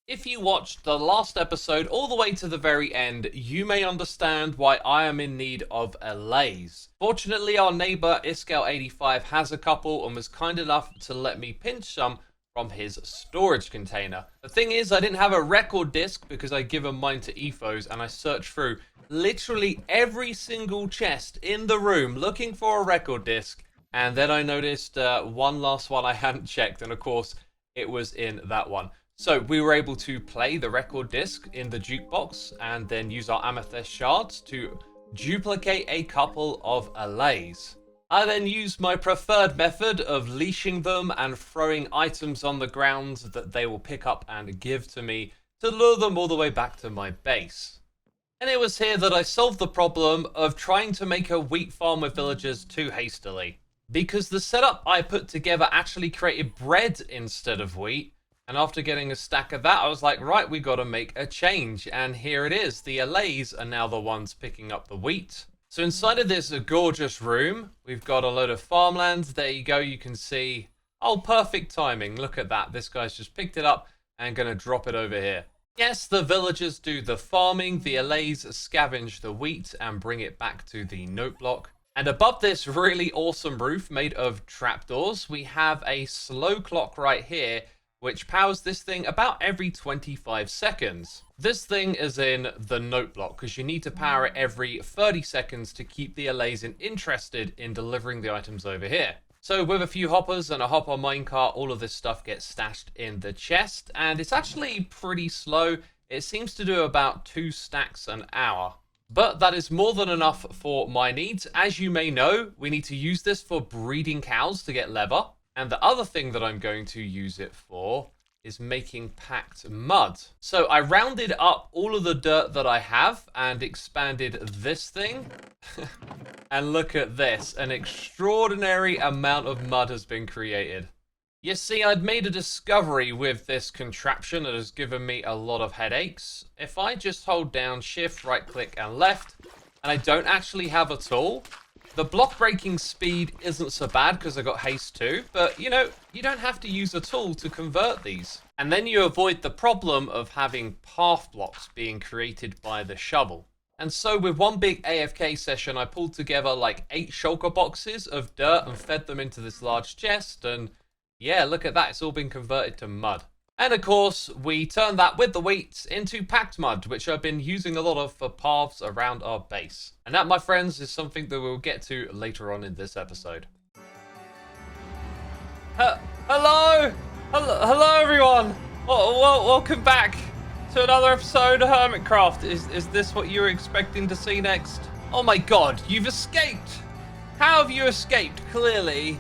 If you watched the last episode all the way to the very end, you may understand why I am in need of allays. Fortunately, our neighbour Iscal85 has a couple and was kind enough to let me pinch some from his storage container. The thing is, I didn't have a record disc because I'd given mine to Ethos, and I searched through literally every single chest in the room looking for a record disc, and then I noticed one last one I hadn't checked, and of course it was in that one. So we were able to play the record disc in the jukebox and then use our amethyst shards to duplicate a couple of allays. I then used my preferred method of leashing them and throwing items on the ground that they will pick up and give to me to lure them all the way back to my base. And it was here that I solved the problem of trying to make a wheat farm with villagers too hastily. Because the setup I put together actually created bread instead of wheat. And after getting a stack of that, I was like, right, we got to make a change. And here it is. The allays are now the ones picking up the wheat. So inside of this gorgeous room, we've got a load of farmland. There you go. You can see, oh, perfect timing. Look at that. This guy's just picked it up and going to drop it over here. Yes, the villagers do the farming. The allays scavenge the wheat and bring it back to the note block. And above this really awesome roof made of trapdoors, we have a slow clock right here, which powers this thing about every 25 seconds. This thing is in the note block because you need to power it every 30 seconds to keep the allays interested in delivering the items over here. So with a few hoppers and a hopper minecart, all of this stuff gets stashed in the chest, and it's actually pretty slow. It seems to do about 2 stacks an hour. But that is more than enough for my needs. As you may know, we need to use this for breeding cows to get leather. And the other thing that I'm going to use it for is making packed mud. So I rounded up all of the dirt that I have and expanded this thing. And look at this, an extraordinary amount of mud has been created. You see, I'd made a discovery with this contraption that has given me a lot of headaches. If I just hold down shift, right click and left, and I don't actually have a tool, the block breaking speed isn't so bad because I got haste too, but you know, you don't have to use a tool to convert these. And then you avoid the problem of having path blocks being created by the shovel. And so with one big AFK session, I pulled together like 8 shulker boxes of dirt and fed them into this large chest, and yeah, look at that, it's all been converted to mud. And of course, we turned that with the wheat into packed mud, which I've been using a lot of for paths around our base. And that, my friends, is something that we'll get to later on in this episode. Hello, everyone! Welcome back to another episode of Hermitcraft. Is this what you were expecting to see next? Oh my god, you've escaped! How have you escaped? Clearly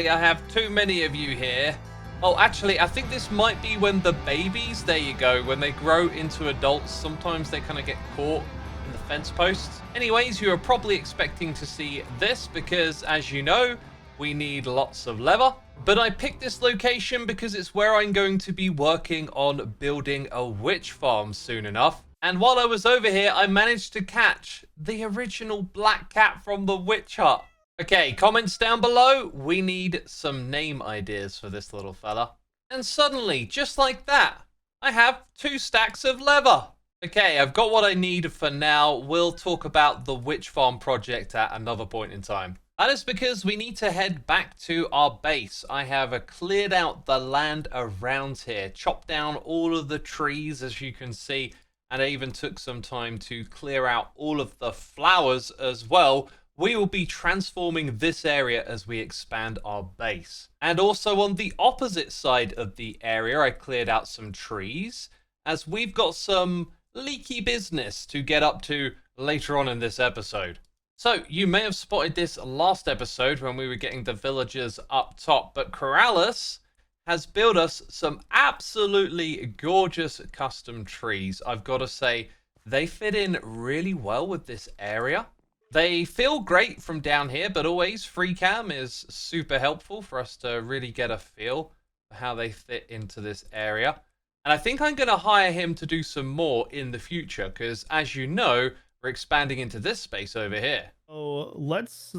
I have too many of you here. Oh, actually, I think this might be when the babies, there you go, when they grow into adults, sometimes they kind of get caught in the fence posts. Anyways, you are probably expecting to see this because, as you know, we need lots of leather. But I picked this location because it's where I'm going to be working on building a witch farm soon enough. And while I was over here, I managed to catch the original black cat from the witch hut. Okay, comments down below. We need some name ideas for this little fella. And suddenly, just like that, I have 2 stacks of leather. Okay, I've got what I need for now. We'll talk about the witch farm project at another point in time. That is because we need to head back to our base. I have cleared out the land around here, chopped down all of the trees, as you can see, and I even took some time to clear out all of the flowers as well. We will be transforming this area as we expand our base. And also on the opposite side of the area, I cleared out some trees, as we've got some leaky business to get up to later on in this episode. So you may have spotted this last episode when we were getting the villagers up top, but Corrales has built us some absolutely gorgeous custom trees. I've got to say, they fit in really well with this area. They feel great from down here, but always free cam is super helpful for us to really get a feel for how they fit into this area. And I think I'm going to hire him to do some more in the future, because as you know, we're expanding into this space over here. Oh, let's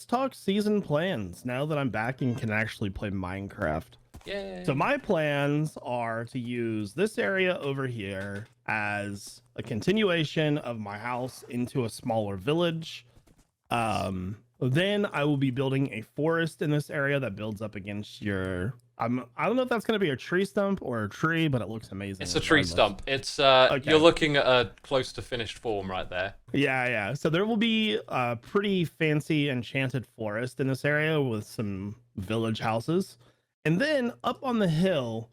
talk season plans now that I'm back and can actually play Minecraft. Yeah. So my plans are to use this area over here as a continuation of my house into a smaller village. Then I will be building a forest in this area that builds up against your. I don't know if that's gonna be a tree stump or a tree, but it looks amazing. It's a tree regardless. stump. It's Okay. you're looking at a close to finished form right there. Yeah. So there will be a pretty fancy enchanted forest in this area with some village houses. And then up on the hill,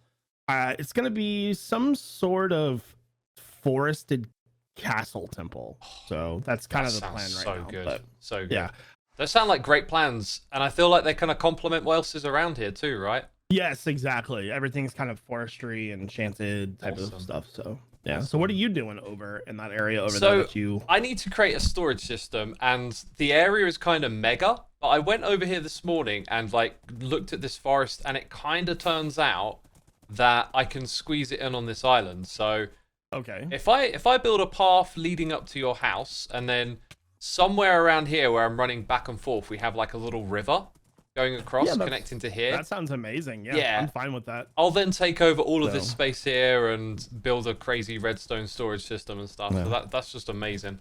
it's going to be some sort of forested castle temple. So that's kind of the plan right so now. Good. But, So good. yeah. Those sound like great plans, and I feel like they kind of complement what else is around here too, right? Yes, exactly. Everything's kind of forestry and enchanted type of stuff. So yeah. So what are you doing over in that area over there that you... I need to create a storage system, and the area is kind of mega. But I went over here this morning and like looked at this forest, and it kind of turns out that I can squeeze it in on this island. So okay, if I build a path leading up to your house, and then somewhere around here where I'm running back and forth, we have like a little river going across, connecting to here. That sounds amazing. Yeah, I'm fine with that. I'll then take over all of this space here and build a crazy redstone storage system and stuff. So that's just amazing.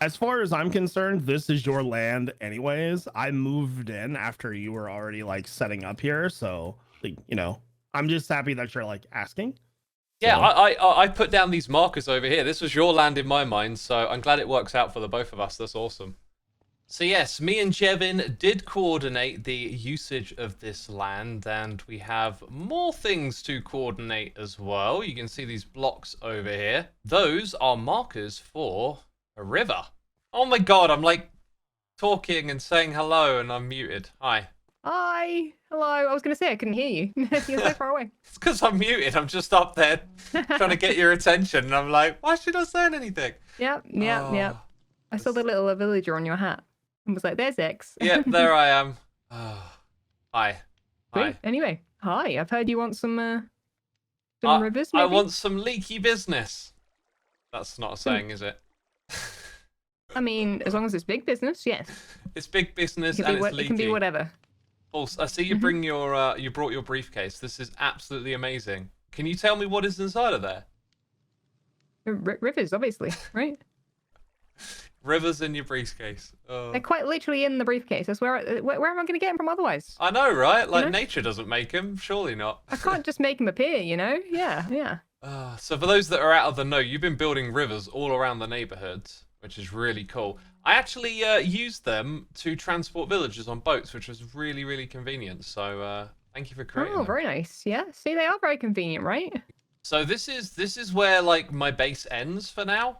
As far as I'm concerned, this is your land anyways. I moved in after you were already like setting up here. So, like, you know, I'm just happy that you're like asking. Yeah, I put down these markers over here. This was your land in my mind, so I'm glad it works out for the both of us. That's awesome. So yes, me and Jevin did coordinate the usage of this land, and we have more things to coordinate as well. You can see these blocks over here. Those are markers for a river. Oh my god, I'm like talking and saying hello and I'm muted. Hi. Hi. Hello. I was going to say I couldn't hear you. You're so far away. It's because I'm muted. I'm just up there trying to get your attention, and I'm like, why is she not saying anything? Yep. I saw the little villager on your hat and was like, there's X. Yep, there I am. Hi. Sweet. Anyway, hi. I've heard you want some rivers, maybe? I want some leaky business. That's not a saying, is it? I mean, as long as it's big business, yes. It's big business and it's leaky. It can be whatever. Also, I see you bring your you brought your briefcase. This is absolutely amazing. Can you tell me what is inside of there? Rivers, obviously, right? Rivers in your briefcase. Oh. They're quite literally in the briefcase. That's where am I going to get them from otherwise? I know, right? Like, nature doesn't make them. Surely not. I can't just make them appear, you know? Yeah. So for those that are out of the know, you've been building rivers all around the neighborhoods, which is really cool. I actually used them to transport villagers on boats, which was really, really convenient. So thank you for creating them. Very nice. Yeah. See, they are very convenient, right? So this is where like my base ends for now.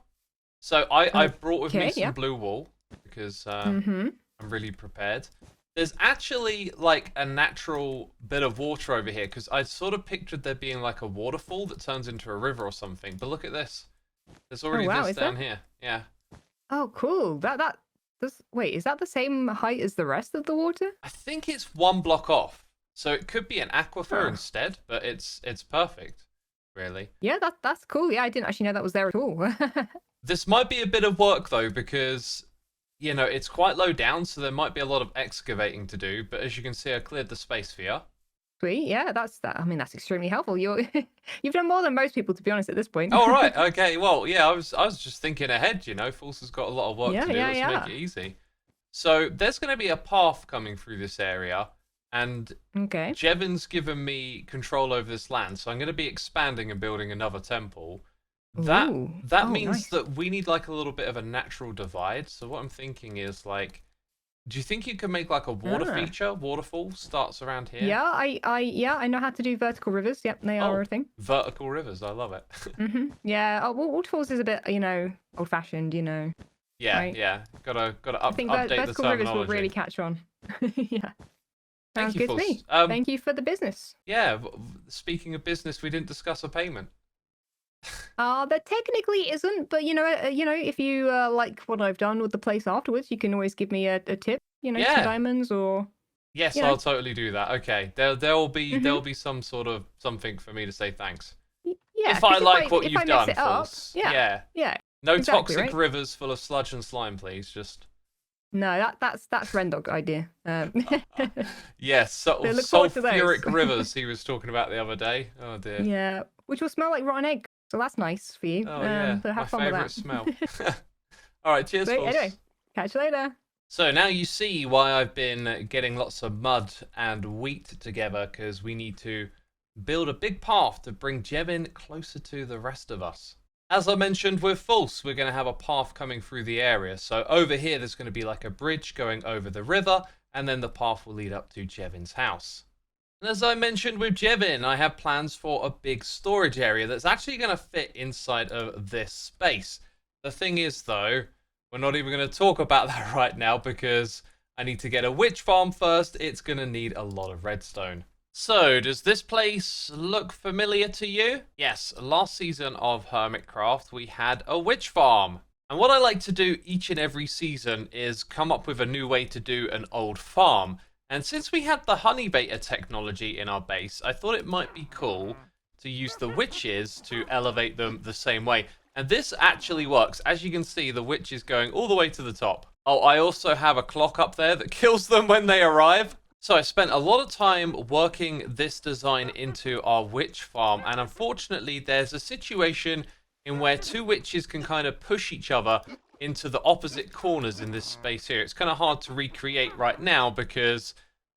So I've brought with me some blue wool because I'm really prepared. There's actually like a natural bit of water over here because I sort of pictured there being like a waterfall that turns into a river or something. But look at this. There's already this down here. Yeah. Oh, cool. Wait, is that the same height as the rest of the water? I think it's one block off. So it could be an aquifer instead, but it's perfect, really. Yeah, that's cool. Yeah, I didn't actually know that was there at all. This might be a bit of work though, because you know, it's quite low down, so there might be a lot of excavating to do, but as you can see, I cleared the space for you. Sweet, yeah, I mean, that's extremely helpful. You've done more than most people, to be honest, at this point. Oh, right, okay, well, yeah, I was just thinking ahead, you know, False has got a lot of work to do, let's make it easy. So, there's going to be a path coming through this area, and Jevin's given me control over this land, so I'm going to be expanding and building another temple. That means that we need like a little bit of a natural divide. So what I'm thinking is like, do you think you can make like a water feature? Waterfall starts around here. Yeah, I know how to do vertical rivers. Yep, they are a thing. Vertical rivers, I love it. Yeah. Oh, waterfalls is a bit, you know, old-fashioned. You know. Yeah, yeah. Gotta I think update the vertical rivers will really catch on. Yeah. Sounds good to me. Thank you for the business. Yeah. Speaking of business, we didn't discuss a payment. That technically isn't, but you know, if you like what I've done with the place afterwards, you can always give me a tip. You know, 2 diamonds or. Yes, I'll totally do that. Okay, there'll be some sort of something for me to say thanks. Yeah. If I like what you've done, False. Yeah. No toxic rivers full of sludge and slime, please. Just No, that's Rendog idea. Yes, So look forward to those. sulfuric rivers he was talking about the other day. Oh dear. Yeah, which will smell like rotten egg. So that's nice for you. Oh yeah, So have my fun with favourite that. smell. All right, cheers, Sweet, Force. anyway, catch you later. So now you see why I've been getting lots of mud and wheat together, because we need to build a big path to bring Jevin closer to the rest of us. As I mentioned with False, we're going to have a path coming through the area. So over here, there's going to be like a bridge going over the river, and then the path will lead up to Jevin's house. And as I mentioned with Jevin, I have plans for a big storage area that's actually going to fit inside of this space. The thing is, though, we're not even going to talk about that right now because I need to get a witch farm first. It's going to need a lot of redstone. So, does this place look familiar to you? Yes, last season of Hermitcraft, we had a witch farm. And what I like to do each and every season is come up with a new way to do an old farm. And since we had the honey beta technology in our base, I thought it might be cool to use the witches to elevate them the same way. And this actually works. As you can see, the witch is going all the way to the top. Oh, I also have a clock up there that kills them when they arrive. So I spent a lot of time working this design into our witch farm, and unfortunately there's a situation in where two witches can kind of push each other into the opposite corners in this space here. It's kind of hard to recreate right now because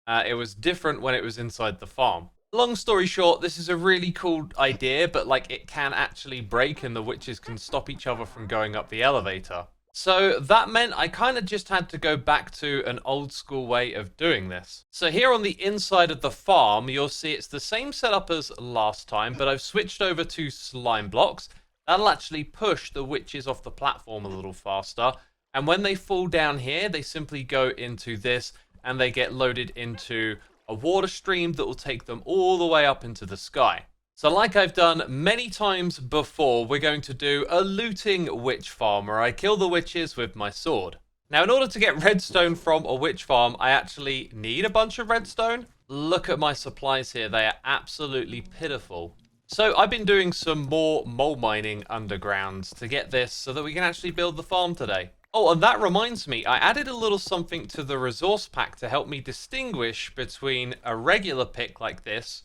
it was different when it was inside the farm. Long story short, this is a really cool idea, but like it can actually break and the witches can stop each other from going up the elevator. So that meant I kind of just had to go back to an old school way of doing this. So here on the inside of the farm, you'll see it's the same setup as last time, but I've switched over to slime blocks. That'll actually push the witches off the platform a little faster. And when they fall down here, they simply go into this and they get loaded into a water stream that will take them all the way up into the sky. So like I've done many times before, we're going to do a looting witch farm where I kill the witches with my sword. Now, in order to get redstone from a witch farm, I actually need a bunch of redstone. Look at my supplies here. They are absolutely pitiful. So I've been doing some more mole mining underground to get this so that we can actually build the farm today. Oh, and that reminds me, I added a little something to the resource pack to help me distinguish between a regular pick like this.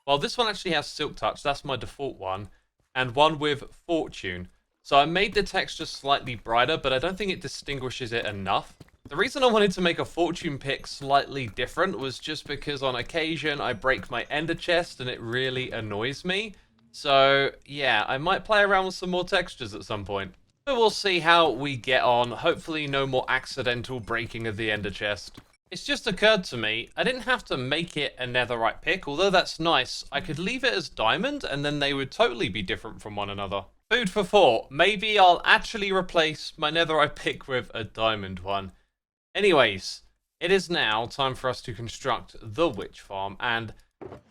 Well, this one actually has Silk Touch, that's my default one, and one with Fortune. So I made the texture slightly brighter, but I don't think it distinguishes it enough. The reason I wanted to make a Fortune pick slightly different was just because on occasion I break my ender chest and it really annoys me. So yeah, I might play around with some more textures at some point. But we'll see how we get on. Hopefully no more accidental breaking of the ender chest. It's just occurred to me, I didn't have to make it a netherite pick, although that's nice. I could leave it as diamond and then they would totally be different from one another. Food for thought. Maybe I'll actually replace my netherite pick with a diamond one. Anyways, it is now time for us to construct the witch farm, and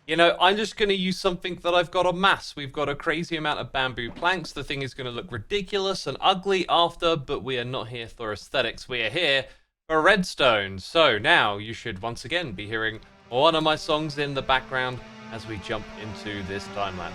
you know, I'm just going to use something that I've got en masse. We've got a crazy amount of bamboo planks. The thing is going to look ridiculous and ugly after, but we are not here for aesthetics. We are here for redstone. So now you should once again be hearing one of my songs in the background as we jump into this time lapse.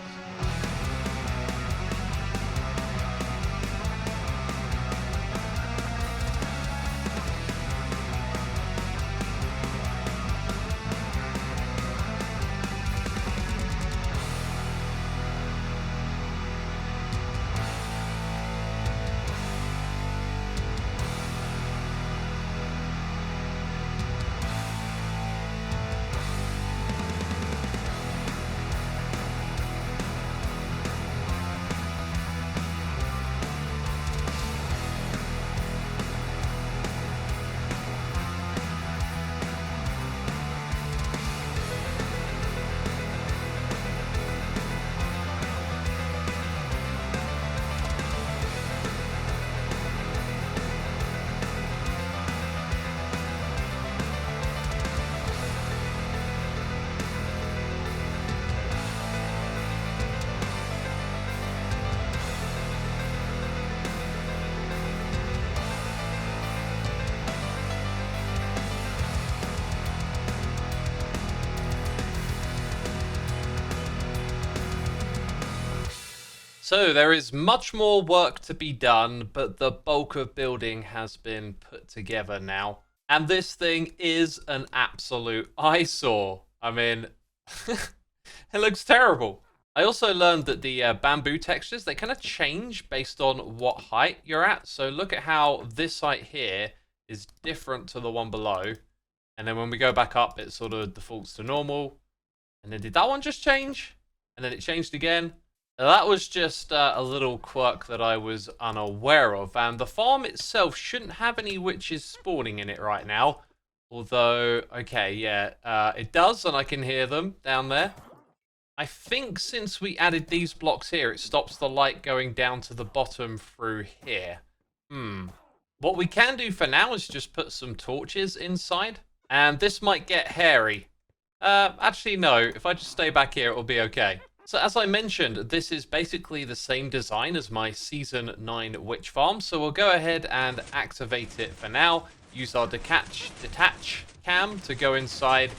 So there is much more work to be done, but the bulk of building has been put together now. And this thing is an absolute eyesore. I mean, it looks terrible. I also learned that the bamboo textures, they kind of change based on what height you're at. So look at how this height here is different to the one below. And then when we go back up, it sort of defaults to normal. And then did that one just change? And then it changed again. Now, that was just a little quirk that I was unaware of. And the farm itself shouldn't have any witches spawning in it right now. Although, okay, yeah, it does, and I can hear them down there. I think since we added these blocks here, it stops the light going down to the bottom through here. What we can do for now is just put some torches inside. And this might get hairy. Actually, no. If I just stay back here, it'll be okay. So as I mentioned, this is basically the same design as my Season 9 Witch Farm. So we'll go ahead and activate it for now. Use our detach cam to go inside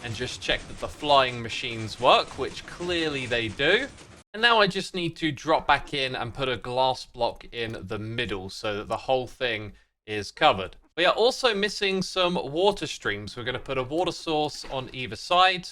and just check that the flying machines work, which clearly they do. And now I just need to drop back in and put a glass block in the middle so that the whole thing is covered. We are also missing some water streams. We're going to put a water source on either side.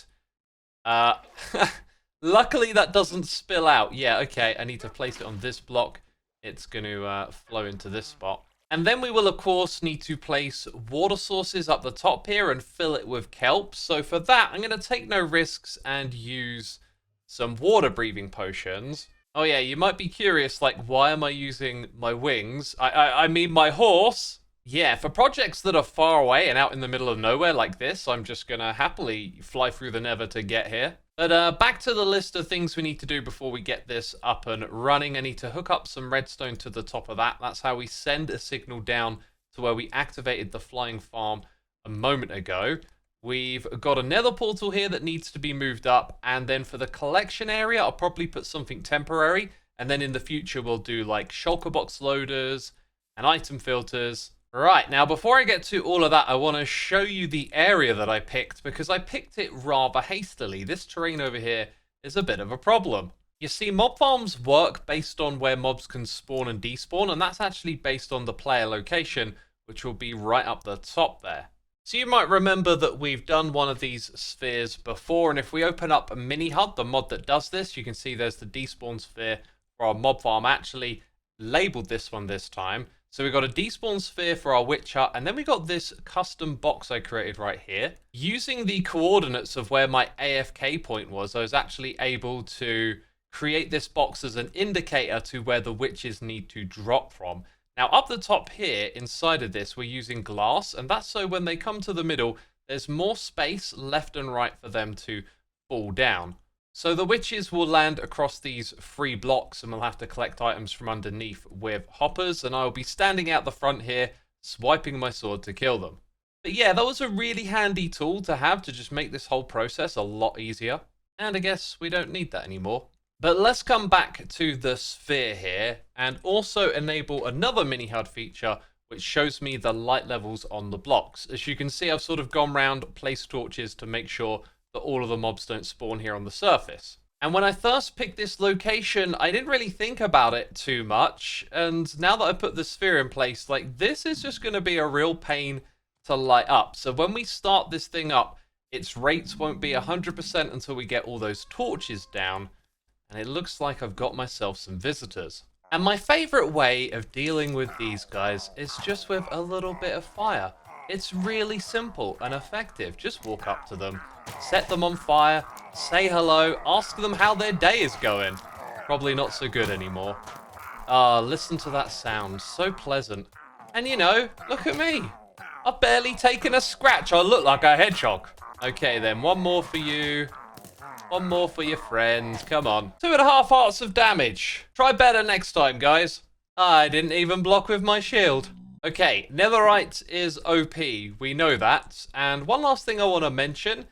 Luckily that doesn't spill out. Yeah, okay, I need to place it on this block. It's going to flow into this spot. And then we will, of course, need to place water sources up the top here and fill it with kelp. So for that, I'm going to take no risks and use some water breathing potions. Oh yeah, you might be curious, like, why am I using my wings? I mean my horse. Yeah, for projects that are far away and out in the middle of nowhere like this, I'm just going to happily fly through the nether to get here. But back to the list of things we need to do before we get this up and running. I need to hook up some redstone to the top of that. That's how we send a signal down to where we activated the flying farm a moment ago. We've got a nether portal here that needs to be moved up. And then for the collection area, I'll probably put something temporary. And then in the future, we'll do like shulker box loaders and item filters. Right, now before I get to all of that, I want to show you the area that I picked because I picked it rather hastily. This terrain over here is a bit of a problem. You see, mob farms work based on where mobs can spawn and despawn, and that's actually based on the player location, which will be right up the top there. So you might remember that we've done one of these spheres before, and if we open up a mini HUD, the mod that does this, you can see there's the despawn sphere for our mob farm. Actually labeled this one this time. So we got a despawn sphere for our witch hut, and then we got this custom box I created right here. Using the coordinates of where my AFK point was, I was actually able to create this box as an indicator to where the witches need to drop from. Now up the top here, inside of this, we're using glass, and that's so when they come to the middle, there's more space left and right for them to fall down. So the witches will land across these 3 blocks and we'll have to collect items from underneath with hoppers, and I'll be standing out the front here swiping my sword to kill them. But yeah, that was a really handy tool to have to just make this whole process a lot easier. And I guess we don't need that anymore. But let's come back to the sphere here and also enable another mini HUD feature which shows me the light levels on the blocks. As you can see, I've sort of gone round, placed torches to make sure that all of the mobs don't spawn here on the surface. And when I first picked this location, I didn't really think about it too much. And now that I put the sphere in place, like, this is just going to be a real pain to light up. So when we start this thing up, its rates won't be 100% until we get all those torches down. And it looks like I've got myself some visitors. And my favorite way of dealing with these guys is just with a little bit of fire. It's really simple and effective. Just walk up to them, set them on fire, say hello, ask them how their day is going. Probably not so good anymore. Listen to that sound. So pleasant. And you know, look at me. I've barely taken a scratch. I look like a hedgehog. Okay then, one more for you. One more for your friend. Come on. 2.5 hearts of damage. Try better next time, guys. I didn't even block with my shield. Okay, netherite is OP, we know that. And one last thing I want to mention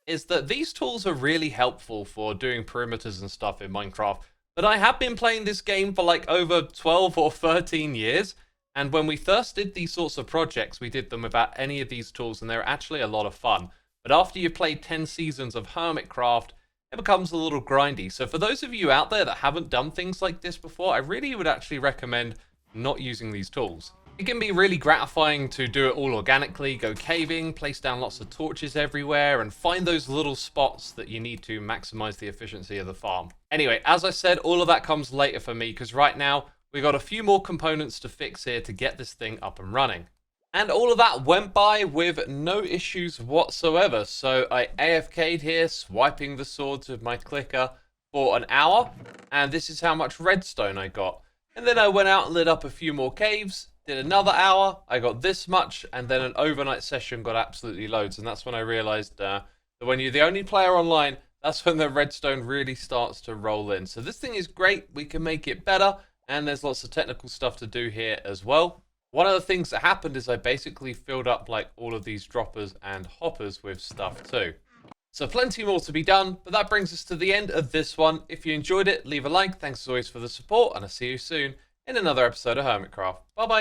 is that these tools are really helpful for doing perimeters and stuff in Minecraft. But I have been playing this game for like over 12 or 13 years. And when we first did these sorts of projects, we did them without any of these tools, and they're actually a lot of fun. But after you've played 10 seasons of Hermitcraft, it becomes a little grindy. So for those of you out there that haven't done things like this before, I really would actually recommend not using these tools. It can be really gratifying to do it all organically, go caving, place down lots of torches everywhere, and find those little spots that you need to maximize the efficiency of the farm. Anyway, as I said, all of that comes later for me, because right now we got a few more components to fix here to get this thing up and running. And all of that went by with no issues whatsoever. So I AFK'd here, swiping the swords with my clicker for an hour, and this is how much redstone I got. And then I went out and lit up a few more caves, did another hour, I got this much, and then an overnight session got absolutely loads. And that's when I realized that when you're the only player online, that's when the redstone really starts to roll in. So this thing is great, we can make it better, and there's lots of technical stuff to do here as well. One of the things that happened is I basically filled up like all of these droppers and hoppers with stuff too. So plenty more to be done, but that brings us to the end of this one. If you enjoyed it, leave a like. Thanks as always for the support, and I'll see you soon in another episode of Hermitcraft. Bye bye.